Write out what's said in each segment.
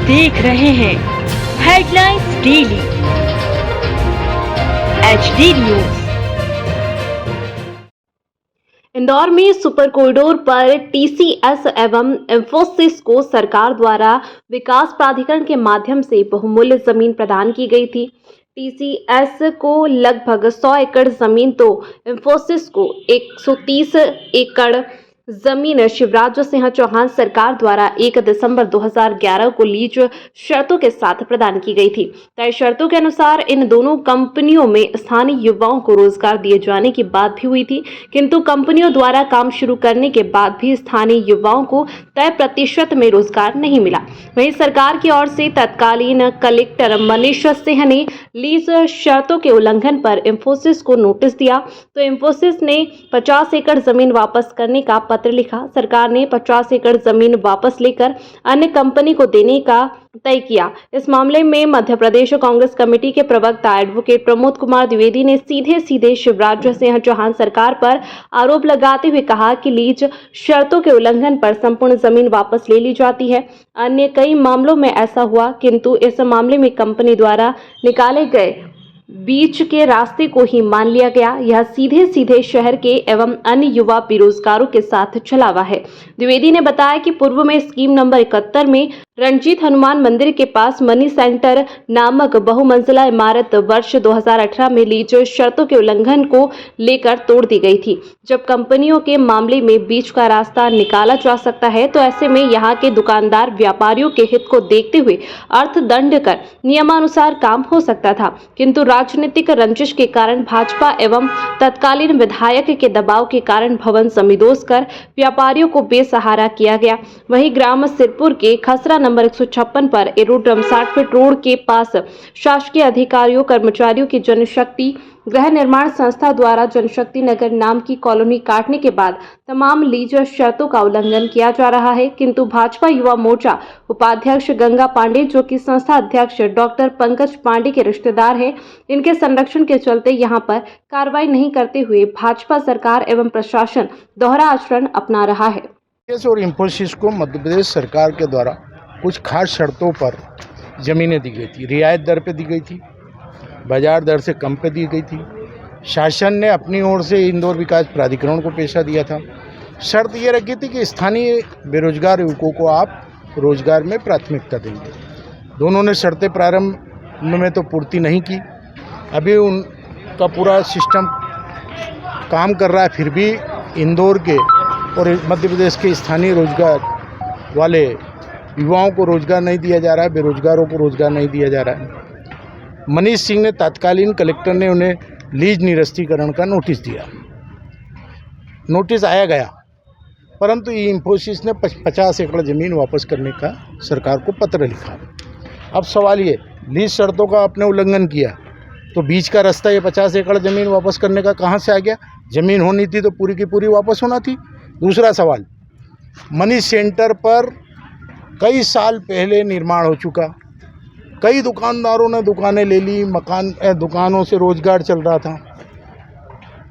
देख रहे हैं headlines daily HD news. Indore में सुपर कॉरिडोर पर TCS एवं इंफोसिस को सरकार द्वारा विकास प्राधिकरण के माध्यम से बहुमूल्य जमीन प्रदान की गई थी। TCS को लगभग 100 एकड़ जमीन तो इंफोसिस को 130 एकड़ जमीन शिवराज सिंह चौहान सरकार द्वारा 1 दिसंबर 2011 को लीज शर्तों के साथ प्रदान की गई थी। तय शर्तों के अनुसार इन दोनों कंपनियों में स्थानीय युवाओं को रोजगार दिए जाने की बात भी हुई थी, किंतु कंपनियों द्वारा काम शुरू करने के बाद भी स्थानीय युवाओं को तय प्रतिशत में रोजगार नहीं मिला। वहीं सरकार की ओर से तत्कालीन कलेक्टर मनीष सिंह ने लीज शर्तों के उल्लंघन पर इंफोसिस को नोटिस दिया, तो इंफोसिस ने 50 एकड़ जमीन वापस करने का पत्र लिखा। सरकार ने 50 एकड़ जमीन वापस लेकर अन्य कंपनी को देने का तय किया। इस मामले में मध्य प्रदेश कांग्रेस कमेटी के प्रवक्ता एडवोकेट प्रमोद कुमार द्विवेदी ने सीधे शिवराज सिंह चौहान सरकार पर आरोप लगाते हुए कहा कि लीज शर्तों के उल्लंघन पर संपूर्ण जमीन वापस ले ली जाती है। अन्य कई मामलों में ऐसा हुआ, किंतु इस मामले में कंपनी द्वारा निकाले गए बीच के रास्ते को ही मान लिया गया। यह सीधे शहर के एवं अन्य युवा बेरोजगारों के साथ चला हुआ है। द्विवेदी ने बताया कि पूर्व में स्कीम नंबर 71 में रंजीत हनुमान मंदिर के पास मनी सेंटर नामक बहुमंजिला इमारत वर्ष 2018 में लीज शर्तों के उल्लंघन को लेकर तोड़ दी गई थी। जब कंपनियों के मामले में बीच का रास्ता निकाला जा सकता है, तो ऐसे में यहाँ के दुकानदार व्यापारियों के हित को देखते हुए अर्थदंड कर नियमानुसार काम हो सकता था, किंतु राजनीतिक रंजिश के कारण भाजपा एवं तत्कालीन विधायक के दबाव के कारण भवन समिदोष कर व्यापारियों को बेसहारा किया गया। वहीं ग्राम सिरपुर के खसरा नंबर 156 पर एरोड्रम 60 फीट रोड के पास शासकीय अधिकारियों कर्मचारियों की जनशक्ति गृह निर्माण संस्था द्वारा जनशक्ति नगर नाम की कॉलोनी काटने के बाद तमाम लीज शर्तों का उल्लंघन किया जा रहा है, किंतु भाजपा युवा मोर्चा उपाध्यक्ष गंगा पांडे, जो कि संस्था अध्यक्ष डॉक्टर पंकज पांडे के रिश्तेदार हैं, इनके संरक्षण के चलते यहां पर कार्रवाई नहीं करते हुए भाजपा सरकार एवं प्रशासन दोहरा आचरण अपना रहा है। और इंफोसिस को मध्य प्रदेश सरकार के द्वारा कुछ खास शर्तों पर ज़मीनें दी गई थी। रियायत दर पे दी गई थी, बाजार दर से कम पे दी गई थी। शासन ने अपनी ओर से इंदौर विकास प्राधिकरण को पेशा दिया था। शर्त ये रखी थी कि स्थानीय बेरोजगार युवकों को आप रोजगार में प्राथमिकता देंगे। दोनों ने शर्तें प्रारंभ में तो पूर्ति नहीं की। अभी उनका पूरा सिस्टम काम कर रहा है, फिर भी इंदौर के और मध्य प्रदेश के स्थानीय रोजगार वाले युवाओं को रोजगार नहीं दिया जा रहा है, बेरोजगारों को रोजगार नहीं दिया जा रहा है। मनीष सिंह ने तत्कालीन कलेक्टर ने उन्हें लीज निरस्तीकरण का नोटिस दिया। नोटिस आया गया, परंतु इंफोसिस ने 50 एकड़ ज़मीन वापस करने का सरकार को पत्र लिखा। अब सवाल ये, लीज शर्तों का आपने उल्लंघन किया तो बीच का रास्ता ये 50 एकड़ ज़मीन वापस करने का कहाँ से आ गया? ज़मीन होनी थी तो पूरी की पूरी वापस होना थी। दूसरा सवाल, मनी सेंटर पर कई साल पहले निर्माण हो चुका, कई दुकानदारों ने दुकानें ले ली, दुकानों से रोजगार चल रहा था।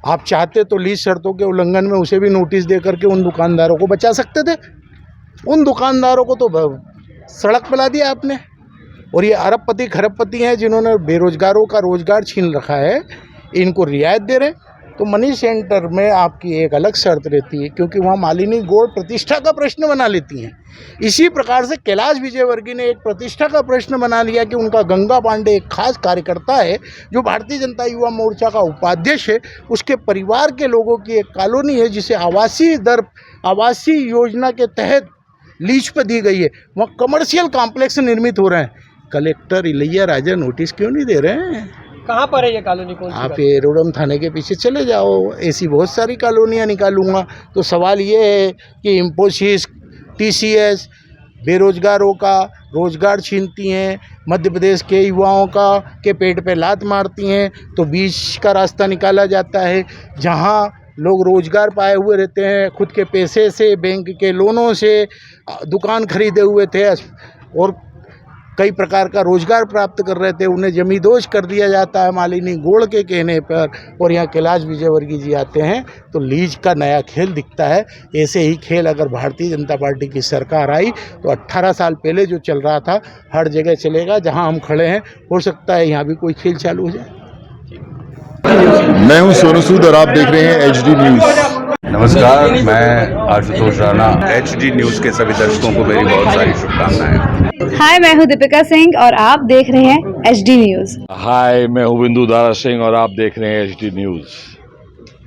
आप चाहते तो लीज शर्तों के उल्लंघन में उसे भी नोटिस दे करके उन दुकानदारों को बचा सकते थे। उन दुकानदारों को तो सड़क पर ला दिया आपने। और ये अरबपति खरबपति हैं जिन्होंने बेरोजगारों का रोजगार छीन रखा है, इनको रियायत दे रहे। तो मनी सेंटर में आपकी एक अलग शर्त रहती है, क्योंकि वहाँ मालिनी गौड़ प्रतिष्ठा का प्रश्न बना लेती हैं। इसी प्रकार से कैलाश विजयवर्गीय ने एक प्रतिष्ठा का प्रश्न बना लिया कि उनका गंगा पांडे एक खास कार्यकर्ता है जो भारतीय जनता युवा मोर्चा का उपाध्यक्ष है, उसके परिवार के लोगों की एक कॉलोनी है जिसे आवासीय योजना के तहत लीज पर दी गई है, वहाँ कमर्शियल कॉम्प्लेक्स निर्मित हो रहे हैं। कलेक्टर इलैया राजा नोटिस क्यों नहीं दे रहे हैं? कहाँ पर है ये कॉलोनी? कौन सी? आप एरोडम थाने के पीछे चले जाओ, ऐसी बहुत सारी कॉलोनियाँ निकालूंगा। तो सवाल ये है कि इंफोसिस, TCS बेरोजगारों का रोजगार छीनती हैं, मध्य प्रदेश के युवाओं का के पेट पे लात मारती हैं, तो बीच का रास्ता निकाला जाता है। जहाँ लोग रोजगार पाए हुए रहते हैं, खुद के पैसे से, बैंक के लोनों से दुकान खरीदे हुए थे और कई प्रकार का रोजगार प्राप्त कर रहे थे, उन्हें जमींदोज कर दिया जाता है मालिनी गोड़ के कहने पर, और यहाँ कैलाश विजयवर्गीय जी आते हैं तो लीज का नया खेल दिखता है। ऐसे ही खेल अगर भारतीय जनता पार्टी की सरकार आई तो 18 साल पहले जो चल रहा था हर जगह चलेगा। जहाँ हम खड़े हैं हो सकता है यहाँ भी कोई खेल चालू हो जाए। मैं हूं सोनू सूद और आप देख रहे हैं HD न्यूज़। नमस्कार, मैं आशुतोष राणा। HD न्यूज़ के सभी दर्शकों को मेरी बहुत सारी शुभकामनाएं। हाय, मैं हूं दीपिका सिंह और आप देख रहे हैं HD न्यूज़। हाय, मैं हूं बिंदु दारा सिंह और आप देख रहे हैं HD न्यूज़।